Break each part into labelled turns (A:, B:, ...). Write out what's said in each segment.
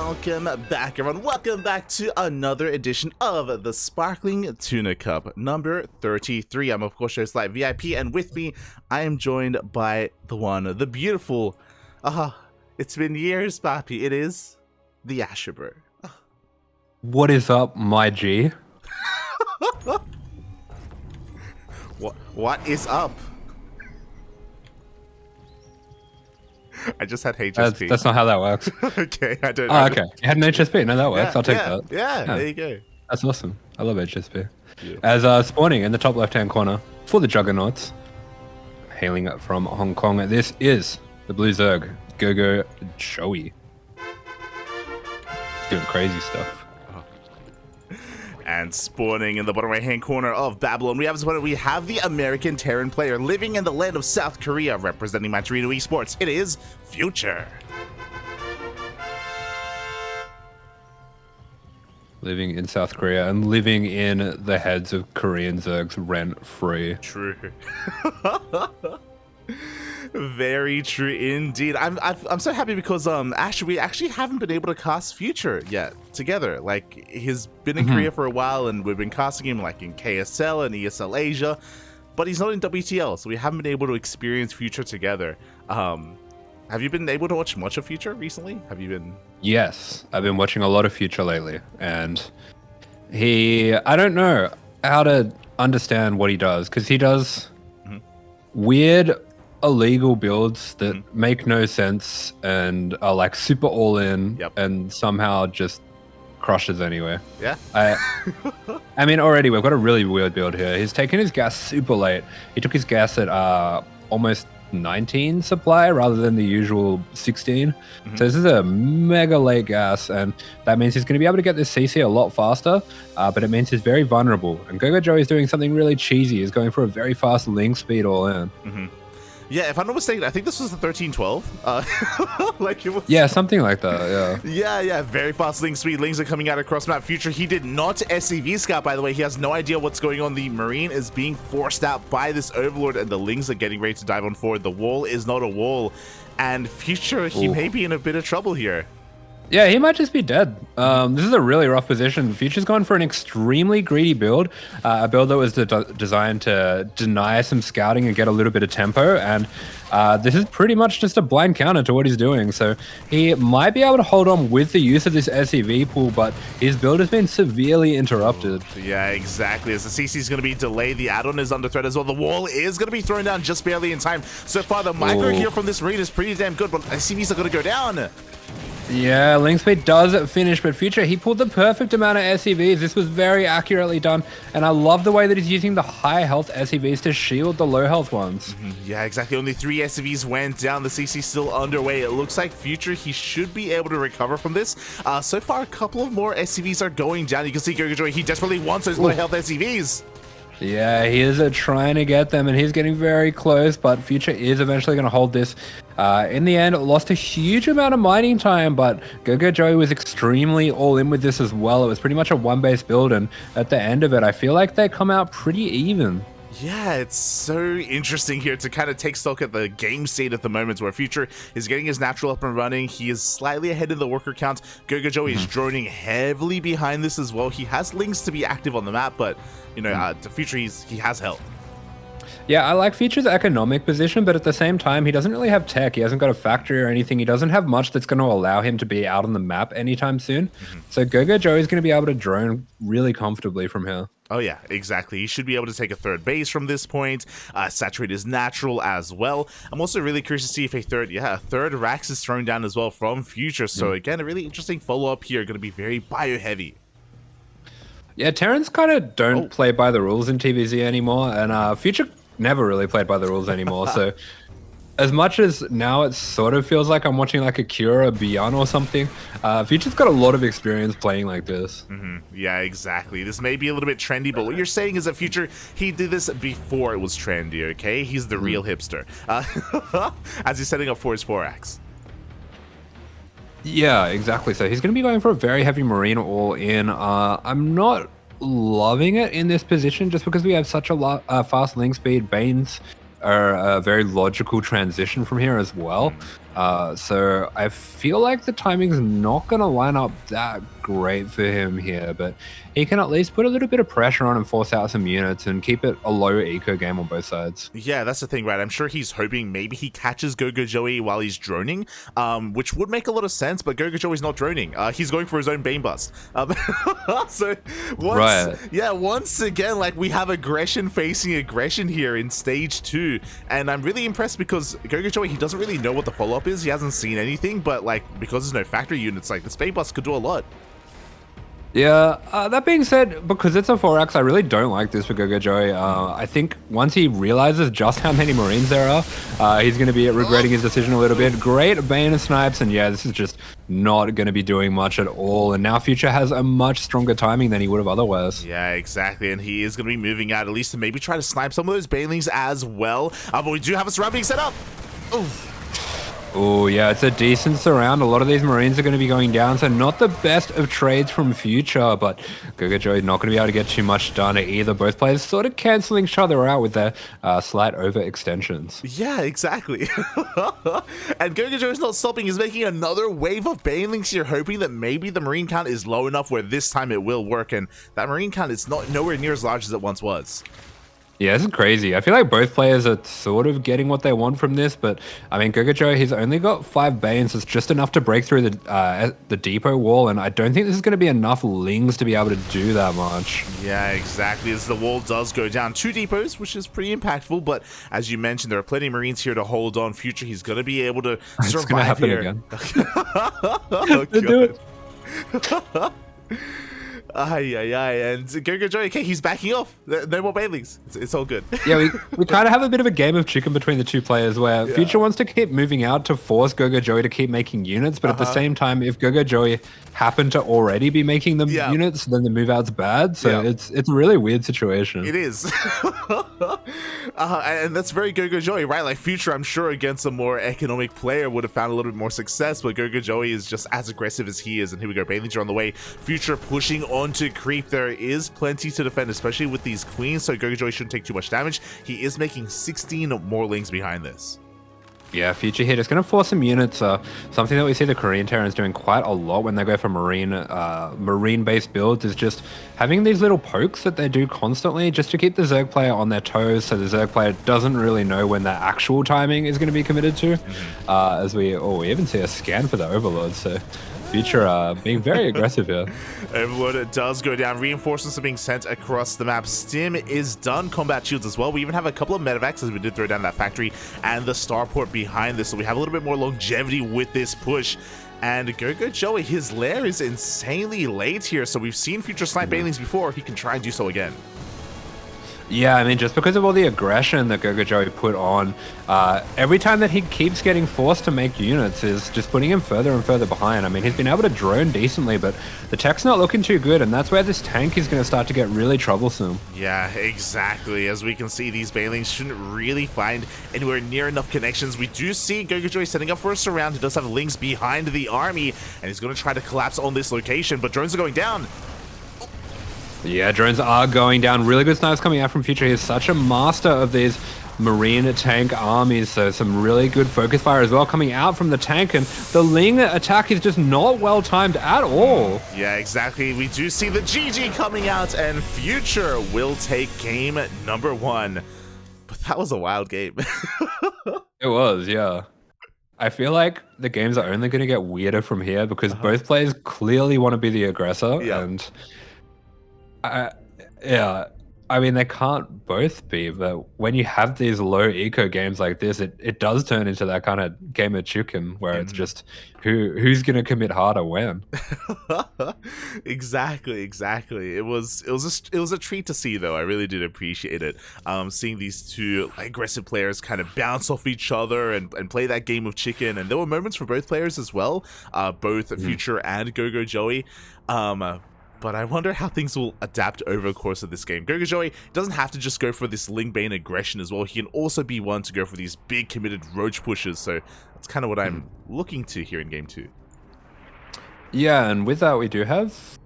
A: welcome back, everyone. Welcome back to another edition of the Sparkling Tuna Cup, number 33. I'm, of course, your Slight VIP, and with me, I am joined by the one, the beautiful, it's been years, Papi. It is the AsherBro.
B: What is up, my G?
A: What is up? I just had HSP.
B: That's not how that works.
A: Okay, I don't.
B: Oh, okay. You had an HSP. No, that works.
A: Yeah,
B: I'll take
A: yeah,
B: that.
A: Yeah, there you go.
B: That's awesome. I love HSP.
A: Yeah.
B: As spawning in the top left-hand corner for the Juggernauts, hailing from Hong Kong, this is the Blue Zerg, GogojOey. Doing crazy stuff.
A: And spawning in the bottom right-hand corner of Babylon, we have the American Terran player living in the land of South Korea, representing Mandarino Esports. It is Future.
B: Living in South Korea and living in the heads of Korean Zergs rent-free.
A: True. Very true indeed. I'm so happy because Asher, we actually haven't been able to cast Future yet together. Like, he's been in Korea for a while, and we've been casting him like in KSL and ESL Asia, but he's not in WTL, so we haven't been able to experience Future together. Have you been able to watch much of Future recently? Have you been?
B: Yes, I've been watching a lot of Future lately, and I don't know how to understand what he does, because he does weird illegal builds that make no sense and are like super all in and somehow just crushes anyway.
A: Yeah.
B: I mean, already we've got a really weird build here. He's taken his gas super late. He took his gas at almost 19 supply rather than the usual 16. So this is a mega late gas, and that means he's going to be able to get this CC a lot faster, but it means he's very vulnerable. And GogojOey is doing something really cheesy. He's going for a very fast link speed all in.
A: Yeah, if I'm not mistaken, I think this was the 1312. Like, it was.
B: Yeah, something like that.
A: Yeah, very fast link speed. Lings are coming out across map. Future, he did not SCV scout, by the way. He has no idea what's going on. The Marine is being forced out by this Overlord, and the Lings are getting ready to dive on forward. The wall is not a wall, and Future, he may be in a bit of trouble here.
B: Yeah, he might just be dead. This is a really rough position. Future's gone for an extremely greedy build, a build that was designed to deny some scouting and get a little bit of tempo, and this is pretty much just a blind counter to what he's doing. So he might be able to hold on with the use of this SEV pool, but his build has been severely interrupted.
A: Yeah, exactly. As the CC is going to be delayed, the add-on is under threat as well. The wall is going to be thrown down just barely in time. So far, the micro here from this Marine is pretty damn good, but SCVs are going to go down.
B: Yeah, link speed does finish, but Future, he pulled the perfect amount of SEVs. This was very accurately done, and I love the way that he's using the high health SEVs to shield the low health ones.
A: Yeah, exactly. Only 3 SEVs went down. The CC still underway. It looks like Future, he should be able to recover from this. So far, a couple of more SEVs are going down. You can see GogojOey, he desperately wants those low health SEVs.
B: Yeah, he is trying to get them, and he's getting very close, but Future is eventually going to hold this. In the end, it lost a huge amount of mining time, but GogojOey was extremely all in with this as well. It was pretty much a one-base build, and at the end of it, I feel like they come out pretty even. Yeah,
A: it's so interesting here to kind of take stock at the game state at the moment, where Future is getting his natural up and running. He is slightly ahead in the worker count. GogojOey is droning heavily behind this as well. He has links to be active on the map, but you know, to Future, he has help.
B: Yeah, I like Future's economic position, but at the same time, he doesn't really have tech. He hasn't got a factory or anything. He doesn't have much that's going to allow him to be out on the map anytime soon. So GogojOey is going to be able to drone really comfortably from here.
A: Oh yeah, exactly. He should be able to take a third base from this point. Saturate is natural as well. I'm also really curious to see if a third Rax is thrown down as well from Future. So again, a really interesting follow-up here. Going to be very bio-heavy.
B: Yeah, Terrans kind of don't play by the rules in TvZ anymore, and Future never really played by the rules anymore. So as much as now it sort of feels like I'm watching like a Cura Beyond or something, Future's got a lot of experience playing like this.
A: Yeah, exactly. This may be a little bit trendy, but what you're saying is that Future, he did this before it was trendy, okay? He's the real hipster. As he's setting up for his 4X.
B: Yeah, exactly. So he's going to be going for a very heavy Marine all in. I'm not loving it in this position just because we have such a fast link speed. Banes are a very logical transition from here as well. So I feel like the timing's not going to line up that great for him here, but he can at least put a little bit of pressure on and force out some units and keep it a low eco game on both sides.
A: Yeah, that's the thing, right? I'm sure he's hoping maybe he catches GogojOey while he's droning, which would make a lot of sense, but GogojOey's not droning. He's going for his own Bane Bust. So once again, like, we have aggression facing aggression here in stage 2, and I'm really impressed because GogojOey, he doesn't really know what the follow-up is. He hasn't seen anything, but like, because there's no factory units, like, this Bane Bust could do a lot.
B: Yeah, that being said, because it's a 4X, I really don't like this for GogojOey. I think once he realizes just how many Marines there are, he's going to be regretting his decision a little bit. Great Bane and Snipes, and yeah, this is just not going to be doing much at all. And now Future has a much stronger timing than he would have otherwise.
A: Yeah, exactly, and he is going to be moving out at least to maybe try to snipe some of those Banelings as well. But we do have a surround being set up. Oof.
B: Oh, yeah, it's a decent surround. A lot of these Marines are going to be going down, so not the best of trades from Future, but GogojOey not going to be able to get too much done either. Both players sort of cancelling each other out with their slight overextensions.
A: Yeah, exactly. And GogojOey is not stopping. He's making another wave of Banelings here, hoping that maybe the Marine count is low enough where this time it will work, and that Marine count is nowhere near as large as it once was.
B: Yeah, this is crazy. I feel like both players are sort of getting what they want from this, but I mean, GogojOey, he's only got 5 Banes. It's just enough to break through the depot wall, and I don't think this is going to be enough Lings to be able to do that much.
A: Yeah, exactly. As the wall does go down 2 depots, which is pretty impactful, but as you mentioned, there are plenty of Marines here to hold on. Future, he's going to be able to survive here.
B: Again.
A: Oh,
B: do it.
A: And GogojOey, okay, he's backing off. No more Banelings. It's all good.
B: Yeah, we kind of have a bit of a game of chicken between the two players where Future wants to keep moving out to force GogojOey to keep making units, but at the same time, if GogojOey happen to already be making them units, then the move out's bad. So it's a really weird situation.
A: It is. And that's very GogojOey, right? Like, Future, I'm sure, against a more economic player would have found a little bit more success, but GogojOey is just as aggressive as he is. And here we go, Banelings are on the way. Future pushing on to creep. There is plenty to defend, especially with these queens, so GogojOey shouldn't take too much damage. He is making 16 more Lings behind this.
B: Yeah, Future here is going to force some units. Something that we see the Korean Terrans doing quite a lot when they go for marine-based builds is just having these little pokes that they do constantly just to keep the Zerg player on their toes, so the Zerg player doesn't really know when their actual timing is going to be committed to. As we even see a scan for the Overlord, so Future being very aggressive here.
A: Overlord does go down. Reinforcements are being sent across the map. Stim is done. Combat shields as well. We even have a couple of medevacs as we did throw down that factory and the starport behind this. So we have a little bit more longevity with this push. And GogojOey, his lair is insanely late here. So we've seen Future snipe Banelings before. He can try and do so again.
B: Yeah, I mean, just because of all the aggression that GogojOey put on, every time that he keeps getting forced to make units is just putting him further and further behind. I mean, he's been able to drone decently, but the tech's not looking too good, and that's where this tank is going to start to get really troublesome.
A: Yeah, exactly. As we can see, these Banelings shouldn't really find anywhere near enough connections. We do see GogojOey setting up for a surround. He does have Lings behind the army, and he's going to try to collapse on this location, but drones are going down.
B: Yeah, drones are going down. Really good snipes coming out from Future. He's such a master of these marine tank armies, so some really good focus fire as well coming out from the tank, and the Ling attack is just not well timed at all.
A: Yeah, exactly. We do see the GG coming out, and Future will take game number 1. But that was a wild game.
B: It was, yeah. I feel like the games are only going to get weirder from here because both players clearly want to be the aggressor, and I mean, they can't both be, but when you have these low eco games like this, it does turn into that kind of game of chicken where it's just who's going to commit harder when.
A: Exactly. It was a treat to see, though. I really did appreciate it. Seeing these two aggressive players kind of bounce off each other and play that game of chicken, and there were moments for both players as well, both Future and GogojOey. But I wonder how things will adapt over the course of this game. GogojOey doesn't have to just go for this Ling Bane aggression as well. He can also be one to go for these big committed roach pushes. So that's kind of what I'm looking to here in game 2.
B: Yeah, and with that we do have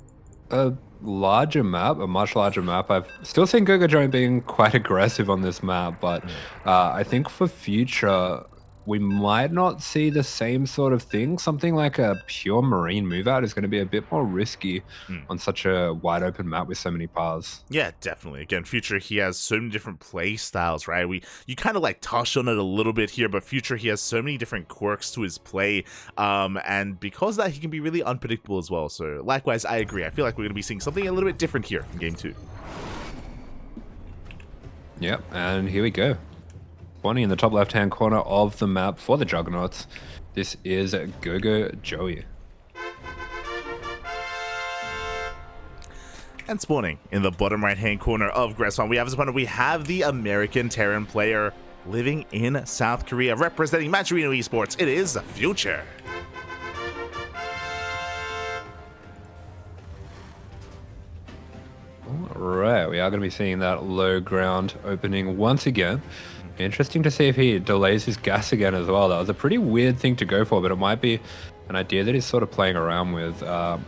B: a larger map, a much larger map. I've still seen GogojOey being quite aggressive on this map, but I think for Future, we might not see the same sort of thing. Something like a pure marine move out is going to be a bit more risky on such a wide open map with so many paths.
A: Yeah, definitely. Again, Future, he has so many different play styles, right? You kind of like touched on it a little bit here, but Future, he has so many different quirks to his play, and because of that, he can be really unpredictable as well. So likewise, I agree. I feel like we're going to be seeing something a little bit different here in Game 2.
B: Yep, and here we go. Spawning in the top left-hand corner of the map for the Juggernauts. This is GogojOey.
A: And spawning in the bottom right-hand corner of Gressfan, we have as opponent, we have the American Terran player living in South Korea, representing Matcherino Esports. It is Future.
B: Alright, we are going to be seeing that low ground opening once again. Interesting to see if he delays his gas again as well. That was a pretty weird thing to go for, but it might be an idea that he's sort of playing around with. I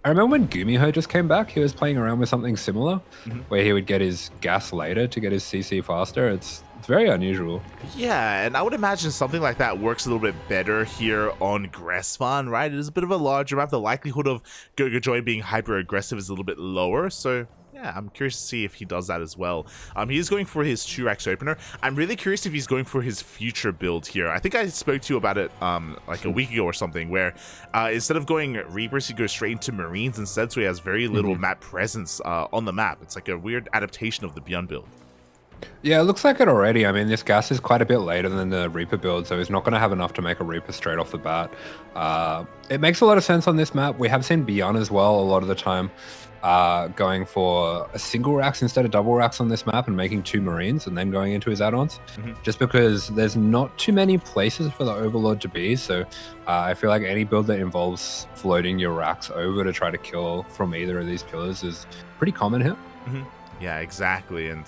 B: remember when Gumiho just came back, he was playing around with something similar, where he would get his gas later to get his CC faster. It's very unusual.
A: Yeah, and I would imagine something like that works a little bit better here on Gressfan, right? It is a bit of a larger map. The likelihood of GogojOey being hyper-aggressive is a little bit lower, so yeah, I'm curious to see if he does that as well. He is going for his 2-Rax opener. I'm really curious if he's going for his future build here. I think I spoke to you about it like a week ago or something, where instead of going Reapers, he goes straight into Marines instead, so he has very little map presence on the map. It's like a weird adaptation of the Beyond build.
B: Yeah, it looks like it already. I mean, this gas is quite a bit later than the Reaper build, so he's not going to have enough to make a Reaper straight off the bat. It makes a lot of sense on this map. We have seen Beyond as well a lot of the time. Going for a single racks instead of double racks on this map and making 2 Marines and then going into his add-ons, just because there's not too many places for the Overlord to be. So I feel like any build that involves floating your racks over to try to kill from either of these pillars is pretty common here.
A: Yeah, exactly, and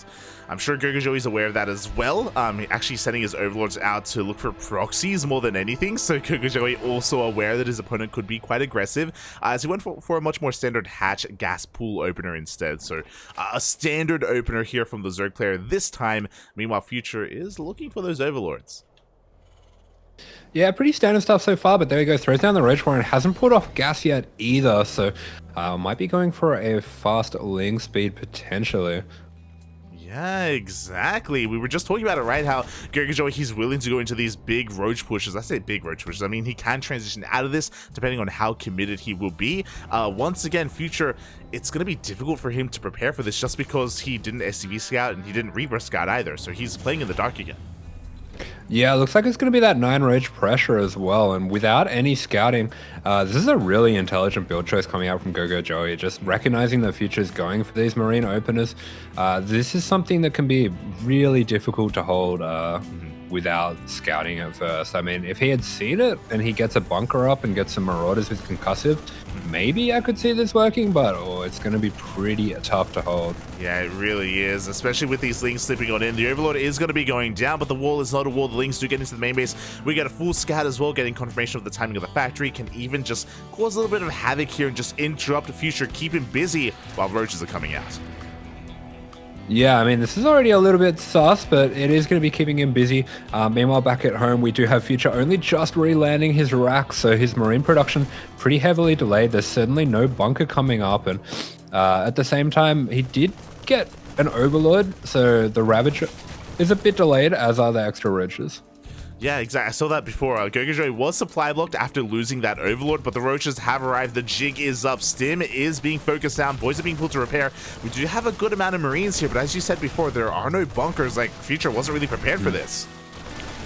A: I'm sure GogojOey is aware of that as well. Actually sending his overlords out to look for proxies more than anything, so GogojOey also aware that his opponent could be quite aggressive, as he went for a much more standard hatch gas pool opener instead. So a standard opener here from the Zerg player this time. Meanwhile, Future is looking for those overlords.
B: Yeah, pretty standard stuff so far, but there we go. Throws down the Roach Warren. Hasn't put off gas yet either, so might be going for a fast ling speed potentially.
A: Yeah, exactly. We were just talking about it, right? How GogojOey, he's willing to go into these big roach pushes. I say big roach pushes. I mean, he can transition out of this depending on how committed he will be. Once again, Future, it's going to be difficult for him to prepare for this just because he didn't SCV scout and he didn't Reaper scout either. So he's playing in the dark again.
B: Yeah, it looks like it's going to be that 9 Roach pressure as well, and without any scouting, this is a really intelligent build choice coming out from GogojOey, just recognizing that Future is going for these Marine openers. This is something that can be really difficult to hold without scouting at first. I mean, if he had seen it and he gets a bunker up and gets some Marauders with concussive, maybe I could see this working, but it's going to be pretty tough to hold.
A: Yeah, it really is, especially with these Lings slipping on in. The Overlord is going to be going down, but the wall is not a wall. The Lings do get into the main base. We get a full scout as well, getting confirmation of the timing of the factory. Can even just cause a little bit of havoc here and just interrupt the Future, keep him busy while Roaches are coming out.
B: Yeah, I mean, this is already a little bit sus, but it is going to be keeping him busy. Meanwhile, back at home, we do have Future only just re-landing his rack, so his Marine production pretty heavily delayed. There's certainly no bunker coming up, and at the same time, he did get an Overlord, so the Ravager is a bit delayed, as are the extra Roaches.
A: Yeah, exactly. I saw that before. GogojOey was supply blocked after losing that Overlord, but the Roaches have arrived. The jig is up. Stim is being focused down. Boys are being pulled to repair. We do have a good amount of Marines here, but as you said before, there are no bunkers. Like, Future wasn't really prepared for this.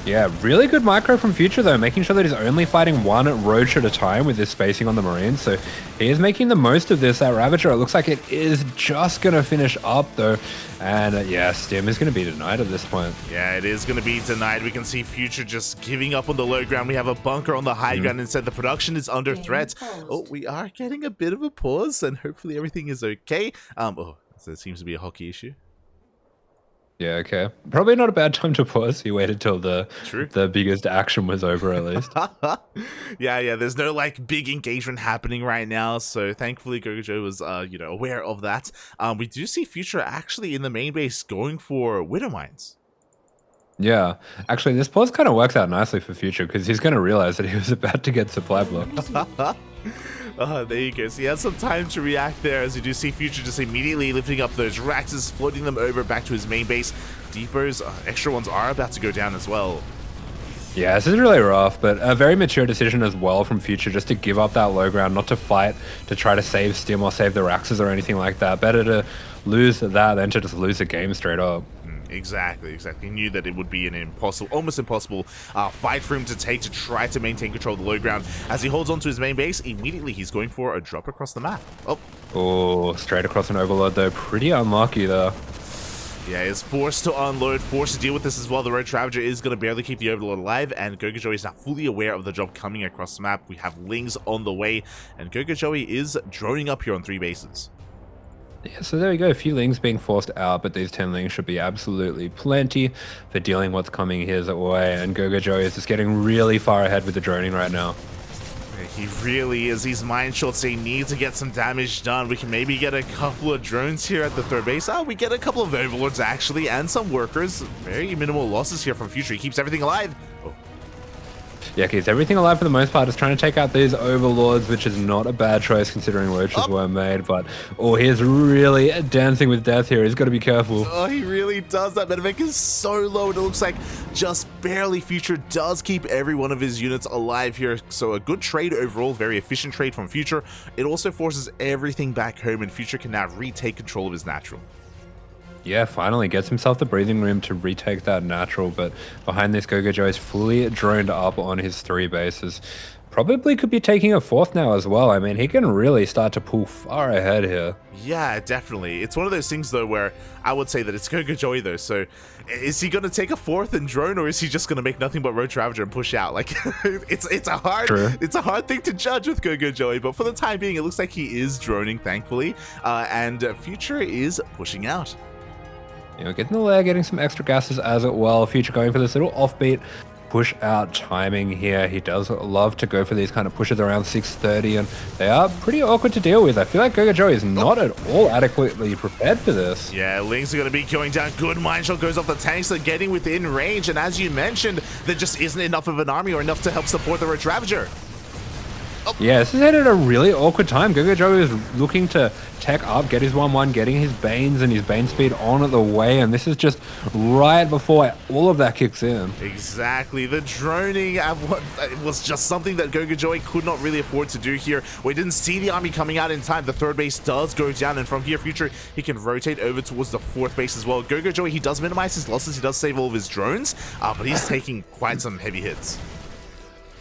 B: Yeah, really good micro from Future, though, making sure that he's only fighting 1 Roach at a time with this spacing on the Marines. So he is making the most of this. That Ravager, it looks like it is just going to finish up, though. And yeah, Stim is going to be denied at this point.
A: Yeah, it is going to be denied. We can see Future just giving up on the low ground. We have a bunker on the high ground. Instead, the production is under threat. Oh, we are getting a bit of a pause, and hopefully everything is okay. So it seems to be a hockey issue.
B: Yeah, okay. Probably not a bad time to pause. He waited till the biggest action was over, at least.
A: yeah. There's no like big engagement happening right now, so thankfully GogojOey was aware of that. We do see Future actually in the main base going for Widow Mines.
B: Yeah, actually, this pause kind of works out nicely for Future because he's going to realize that he was about to get supply blocked.
A: There you go. So he has some time to react there, as you do see Future just immediately lifting up those Raxes, floating them over back to his main base. Deepers, extra ones are about to go down as well.
B: Yeah, this is really rough, but a very mature decision as well from Future just to give up that low ground, not to fight, to try to save Stim or save the Raxes or anything like that. Better to lose that than to just lose a game straight up.
A: Exactly. He knew that it would be an almost impossible fight for him to take to try to maintain control of the low ground. As he holds onto his main base, immediately he's going for a drop across the map.
B: Oh, straight across an Overlord though. Pretty unlucky there.
A: Yeah, he's forced to unload, forced to deal with this as well. The Road Ravager is going to barely keep the Overlord alive, and GogojOey is now fully aware of the drop coming across the map. We have Lings on the way, and GogojOey is droning up here on 3 bases.
B: Yeah, so there we go. A few Lings being forced out, but these 10 Lings should be absolutely plenty for dealing what's coming his way. And GogojOey is just getting really far ahead with the droning right now.
A: He really is. These mine shots, they need to get some damage done. We can maybe get a couple of drones here at the 3rd base. We get a couple of Overlords actually, and some workers. Very minimal losses here from Future. He keeps everything alive.
B: Yeah, keeps everything alive for the most part. Is trying to take out these Overlords, which is not a bad choice considering roaches were made. But he's really dancing with death here. He's got to be careful.
A: Oh, he really does. That medevac is so low, and it looks like just barely. Future does keep every one of his units alive here. So a good trade overall, very efficient trade from Future. It also forces everything back home, and Future can now retake control of his natural.
B: Yeah, finally gets himself the breathing room to retake that natural, but behind this, GogojOey is fully droned up on his 3 bases. Probably could be taking a 4th now as well. I mean, he can really start to pull far ahead here.
A: Yeah, definitely. It's one of those things, though, where I would say that it's GogojOey, though. So is he going to take a 4th and drone, or is he just going to make nothing but Road Ravager and push out? Like, it's a hard thing to judge with GogojOey, but for the time being, it looks like he is droning, thankfully, and Future is pushing out.
B: You know, getting the lair, getting some extra gases as well. Future going for this little offbeat push out timing here. He does love to go for these kind of pushes around 6:30, and they are pretty awkward to deal with. I feel like GogojOey is not at all adequately prepared for this.
A: Yeah, Lings are going to be going down. Good mine shot goes off the tanks. They're getting within range, and as you mentioned, there just isn't enough of an army or enough to help support the Road Ravager.
B: Yeah, this is headed at a really awkward time. GogojOey is looking to tech up, get his 1-1, getting his Banes and his Bane speed on the way, and this is just right before all of that kicks in.
A: Exactly. The droning was just something that GogojOey could not really afford to do here. We didn't see the army coming out in time. The 3rd base does go down, and from here, Future, he can rotate over towards the 4th base as well. GogojOey, he does minimize his losses. He does save all of his drones, but he's taking quite some heavy hits.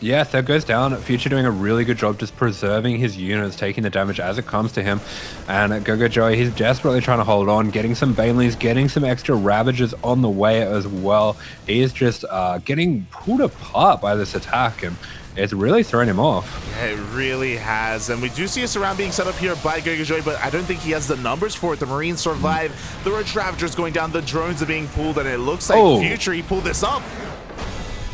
B: Yeah, 3rd goes down. Future doing a really good job just preserving his units, taking the damage as it comes to him. And GogojOey, he's desperately trying to hold on, getting some Banelings, getting some extra Ravagers on the way as well. He is just getting pulled apart by this attack, and it's really thrown him off.
A: Yeah, it really has. And we do see a surround being set up here by GogojOey, but I don't think he has the numbers for it. The Marines survive. The Road Ravager's going down. The drones are being pulled, and it looks like Future, he pulled this up.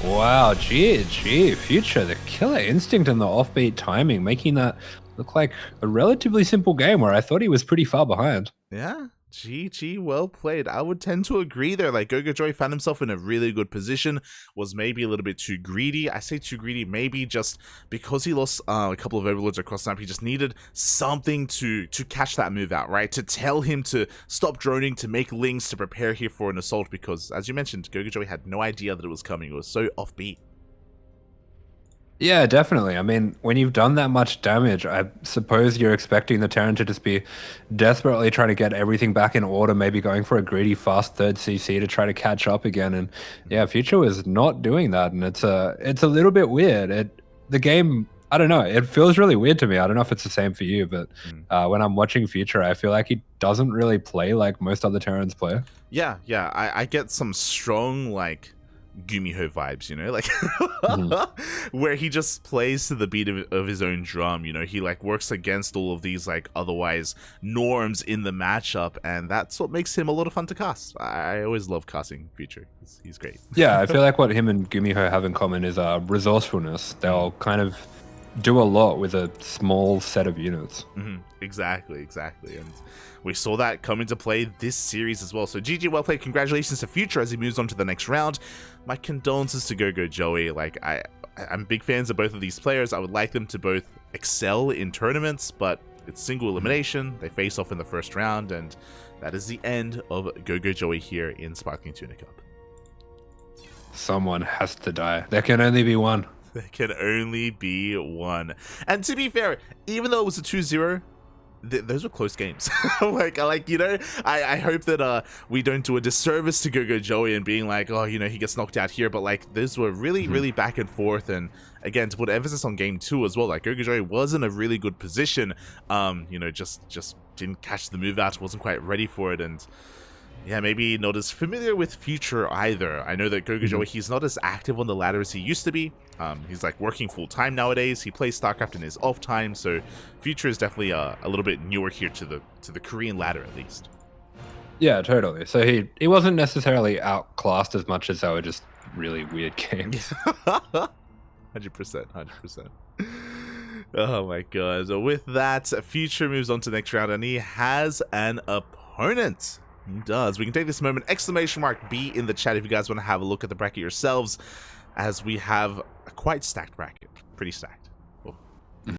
B: Wow, GG, Future, the killer instinct and the offbeat timing, making that look like a relatively simple game where I thought he was pretty far behind.
A: Yeah, GG, well played. I would tend to agree there. Like, GogojOey found himself in a really good position, was maybe a little bit too greedy. I say too greedy, maybe just because he lost a couple of Overlords across the map. He just needed something to catch that move out, right? To tell him to stop droning, to make Lings, to prepare here for an assault, because, as you mentioned, GogojOey had no idea that it was coming. It was so offbeat.
B: Yeah, definitely. I mean, when you've done that much damage, I suppose you're expecting the Terran to just be desperately trying to get everything back in order, maybe going for a greedy fast 3rd CC to try to catch up again. And yeah, Future was not doing that, and it's a little bit weird. The game, I don't know, it feels really weird to me. I don't know if it's the same for you, but when I'm watching Future, I feel like he doesn't really play like most other Terrans play.
A: Yeah, I get some strong, like, Gumiho vibes, you know, like where he just plays to the beat of his own drum, you know. He like works against all of these like otherwise norms in the matchup, and that's what makes him a lot of fun to cast. I always love casting Future. He's great.
B: Yeah, I feel like what him and Gumiho have in common is resourcefulness. They'll kind of do a lot with a small set of units.
A: Exactly. And we saw that come into play this series as well. So GG, well played. Congratulations to Future as he moves on to the next round. My condolences to GogojOey. Like, I'm big fans of both of these players. I would like them to both excel in tournaments, but it's single elimination. They face off in the first round, and that is the end of GogojOey here in Sparkling Tuna Cup.
B: Someone has to die. There can only be one.
A: There can only be one. And to be fair, even though it was a 2-0, those were close games. like you know, I hope that we don't do a disservice to GogojOey and being like, oh, you know, he gets knocked out here, but like those were really back and forth. And again, to put emphasis on game 2 as well, like GogojOey was in a really good position, you know, just didn't catch the move out, wasn't quite ready for it, and yeah, maybe not as familiar with Future either. I know that GogojOey, he's not as active on the ladder as he used to be. He's like working full time nowadays. He plays StarCraft in his off time, so Future is definitely a little bit newer here to the Korean ladder at least.
B: Yeah, totally. So he wasn't necessarily outclassed as much as they were just really weird games.
A: 100%. Oh my god. So with that, Future moves on to the next round, and he has an opponent. He does. We can take this moment, !B in the chat if you guys want to have a look at the bracket yourselves, as we have a quite stacked bracket. Pretty stacked.